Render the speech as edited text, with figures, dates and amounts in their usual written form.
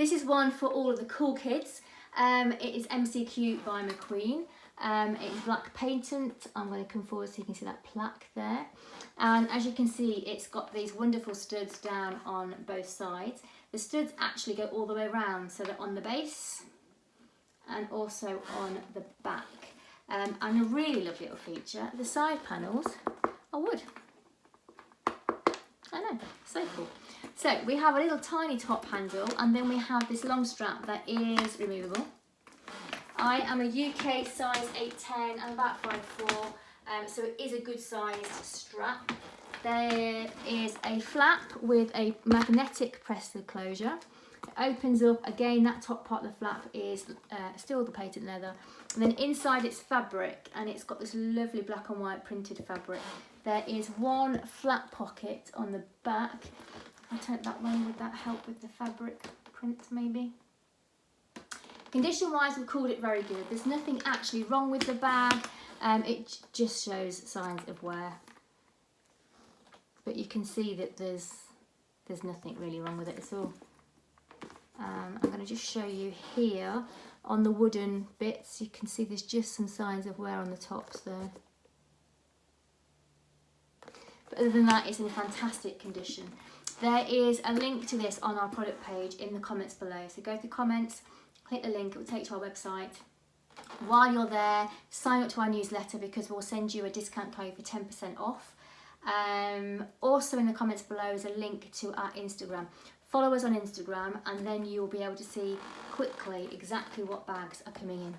This is one for all of the cool kids. It is MCQ by McQueen. It's black patent. I'm going to come forward so you can see that plaque there. And as you can see, it's got these wonderful studs down on both sides. The studs actually go all the way around, so they're on the base and also on the back. And a really lovely little feature, the side panels are wood. I know, so cool. So we have a little tiny top handle, and then we have this long strap that is removable. I am a UK size 8'10", I'm about 5'4", so it is a good sized strap. There is a flap with a magnetic press-lid closure. It opens up, again that top part of the flap is still the patent leather. And then inside it's fabric, and it's got this lovely black and white printed fabric. There is one flat pocket on the back. If I turn it that way, would that help with the fabric print maybe? Condition wise, we've called it very good. There's nothing actually wrong with the bag. It just shows signs of wear. But you can see that there's nothing really wrong with it at all. I'm going to just show you here on the wooden bits. You can see there's just some signs of wear on the tops there. But other than that, it's in fantastic condition. There is a link to this on our product page in the comments below. So go to comments, click the link, it will take you to our website. While you're there, sign up to our newsletter because we'll send you a discount code for 10% off. Also in the comments below is a link to our Instagram. Follow us on Instagram, and then you'll be able to see quickly exactly what bags are coming in.